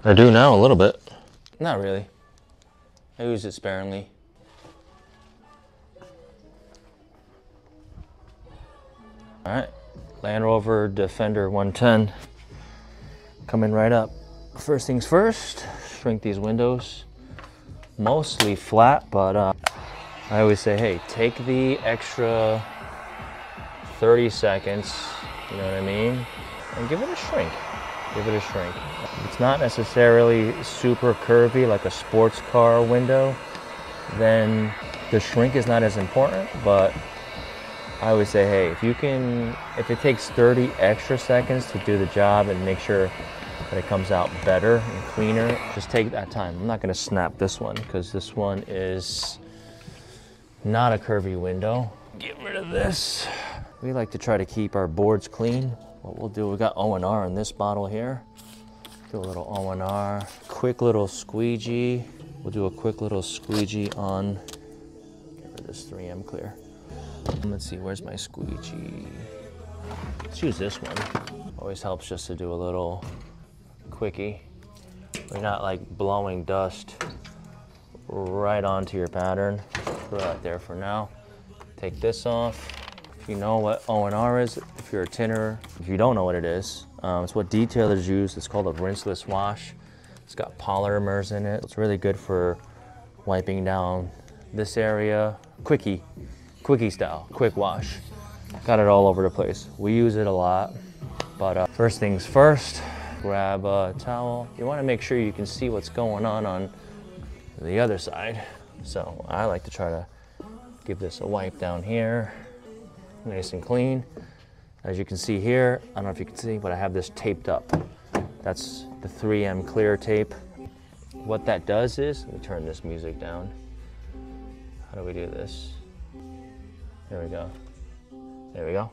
I do now, a little bit. Not really. I use it sparingly. All right, Land Rover Defender 110 coming right up. First things first, shrink these windows. Mostly flat, but I always say, hey, take the extra 30 seconds, you know what I mean? And give it a shrink. Give it a shrink. It's not necessarily super curvy like a sports car window, then the shrink is not as important, but I would say, hey, if it takes 30 extra seconds to do the job and make sure that it comes out better and cleaner, just take that time. I'm not gonna snap this one because this one is not a curvy window. Get rid of this. We like to try to keep our boards clean. What we'll do, we got O&R in this bottle here. Do a little O&R, quick little squeegee. We'll do a quick little squeegee on, get rid of this 3M clear. Let's see, where's my squeegee? Let's use this one. Always helps just to do a little quickie. We're not like blowing dust right onto your pattern. Throw that there for now. Take this off. If you know what O&R is, if you're a tinner, if you don't know what it is, it's what detailers use. It's called a rinseless wash. It's got polymers in it. It's really good for wiping down this area. Quickie style, quick wash. Got it all over the place. We use it a lot, but first things first, grab a towel. You want to make sure you can see what's going on the other side. So I like to try to give this a wipe down here, nice and clean. As you can see here, I don't know if you can see, but I have this taped up. That's the 3M clear tape. What that does is, let me turn this music down. How do we do this? There we go. There we go.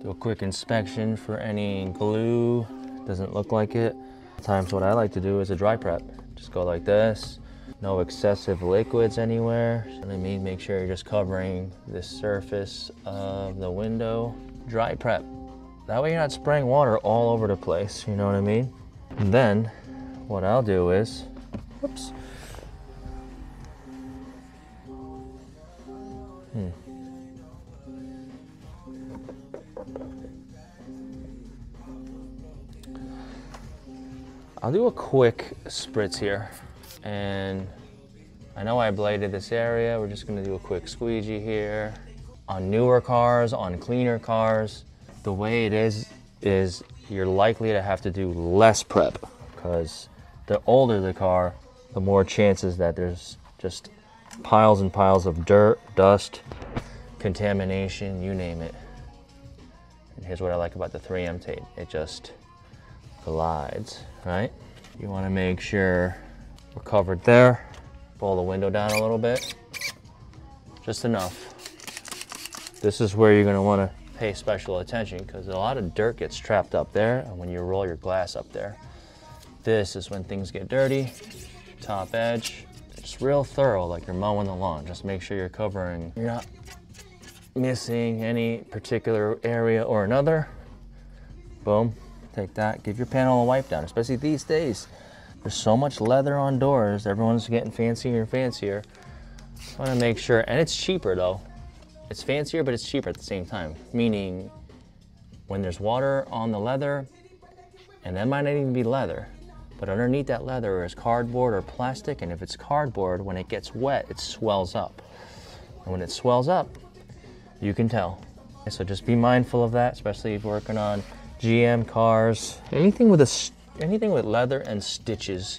Do a quick inspection for any glue. Doesn't look like it. Sometimes what I like to do is a dry prep. Just go like this. No excessive liquids anywhere. So I mean, make sure you're just covering the surface of the window. Dry prep. That way you're not spraying water all over the place, you know what I mean? And then what I'll do is, whoops. I'll do a quick spritz here, and I know I bladed this area. We're just gonna do a quick squeegee here. On newer cars, on cleaner cars, the way it is you're likely to have to do less prep, because the older the car, the more chances that there's just piles and piles of dirt, dust, contamination, you name it. And here's what I like about the 3M tape. It just glides, right? You want to make sure we're covered there. Pull the window down a little bit, just enough. This is where you're going to want to pay special attention, because a lot of dirt gets trapped up there, and when you roll your glass up there, this is when things get dirty. Top edge, just real thorough, like you're mowing the lawn. Just make sure you're covering, you're not missing any particular area or another. Boom. Take that, give your panel a wipe down, especially these days. There's so much leather on doors, everyone's getting fancier and fancier. I wanna make sure, and it's cheaper though. It's fancier, but it's cheaper at the same time. Meaning, when there's water on the leather, and that might not even be leather, but underneath that leather is cardboard or plastic, and if it's cardboard, when it gets wet, it swells up. And when it swells up, you can tell. So just be mindful of that, especially if you're working on GM cars, anything with leather and stitches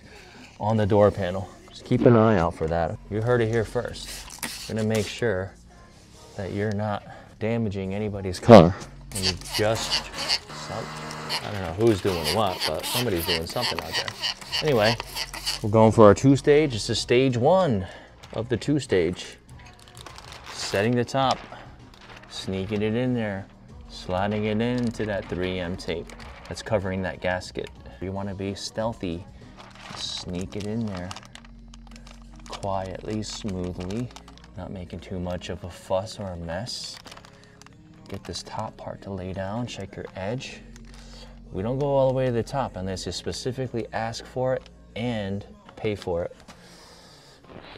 on the door panel. Just keep an eye out for that. You heard it here first. You're gonna make sure that you're not damaging anybody's car. And you just, I don't know who's doing what, but somebody's doing something out there. Anyway, we're going for our 2-stage. This is stage 1 of the 2-stage. Setting the top, sneaking it in there, sliding it into that 3M tape that's covering that gasket. You want to be stealthy. Sneak it in there quietly, smoothly, not making too much of a fuss or a mess. Get this top part to lay down, check your edge. We don't go all the way to the top unless you specifically ask for it and pay for it.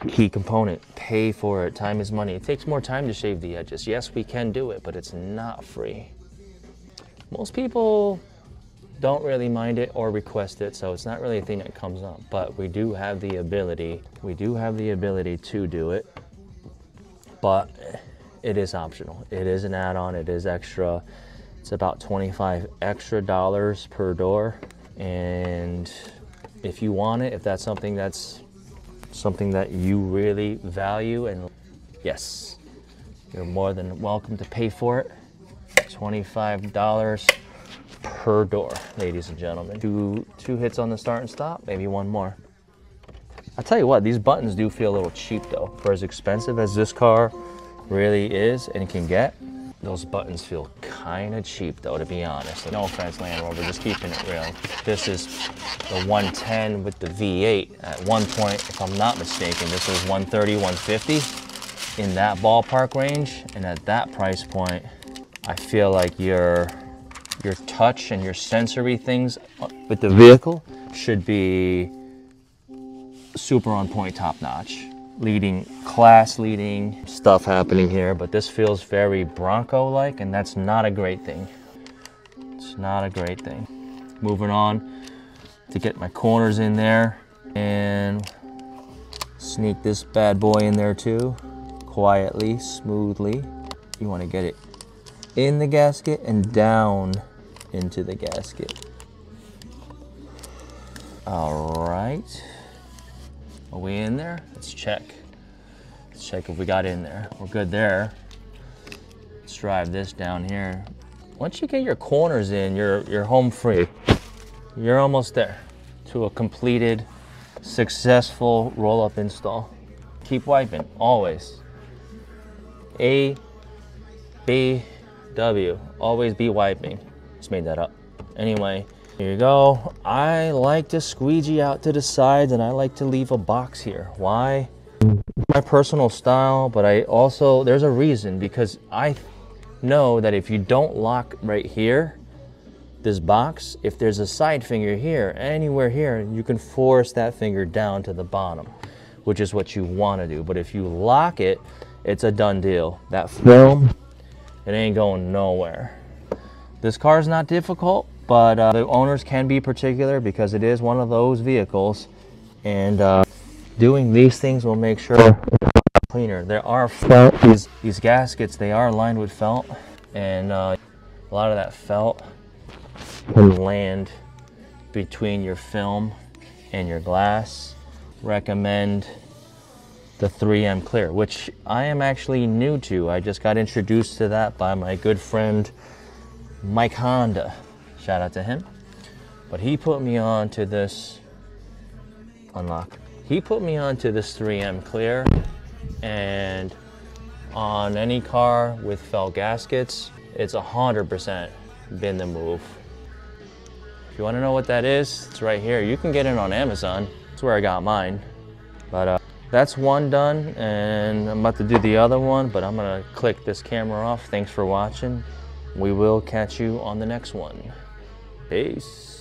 Key component, pay for it. Time is money. It takes more time to shave the edges. Yes, we can do it, but it's not free. Most people don't really mind it or request it, so it's not really a thing that comes up, but we do have the ability. We do have the ability to do it, but it is optional. It is an add-on, it is extra. It's about $25 extra per door. And if you want it, if that's something that you really value, and yes, you're more than welcome to pay for it. $25 per door, ladies and gentlemen. Two hits on the start and stop, maybe one more. I'll tell you what, these buttons do feel a little cheap though. For as expensive as this car really is and can get, those buttons feel kind of cheap though, to be honest. No offense, Land Rover, just keeping it real. This is the 110 with the V8. At one point, if I'm not mistaken, this was 130, 150 in that ballpark range. And at that price point, I feel like your touch and your sensory things with the vehicle should be super on point, top notch. Class leading stuff happening here, but this feels very Bronco-like, and that's not a great thing. It's not a great thing. Moving on to get my corners in there and sneak this bad boy in there too, quietly, smoothly. You want to get it in the gasket and down into the gasket. All right. Are we in there? Let's check. Let's check if we got in there. We're good there. Let's drive this down here. Once you get your corners in, you're home free. You're almost there to a completed, successful roll-up install. Keep wiping, always. A, B, W. Always be wiping. Just made that up. Anyway. Here you go. I like to squeegee out to the sides, and I like to leave a box here. Why? My personal style, but there's a reason, because I know that if you don't lock right here, this box, if there's a side finger here, anywhere here, you can force that finger down to the bottom, which is what you want to do. But if you lock it, it's a done deal. That film, it ain't going nowhere. This car is not difficult, but the owners can be particular because it is one of those vehicles, and doing these things will make sure it's cleaner. There are felt, these gaskets, they are lined with felt, and a lot of that felt can land between your film and your glass. Recommend the 3M Clear, which I am actually new to. I just got introduced to that by my good friend Mike Honda. Shout out to him. But he put me on to this, unlock. He put me on to this 3M Clear, and on any car with felt gaskets, it's 100% been the move. If you want to know what that is, it's right here. You can get it on Amazon. That's where I got mine. But that's one done, and I'm about to do the other one, but I'm gonna click this camera off. Thanks for watching. We will catch you on the next one. Peace.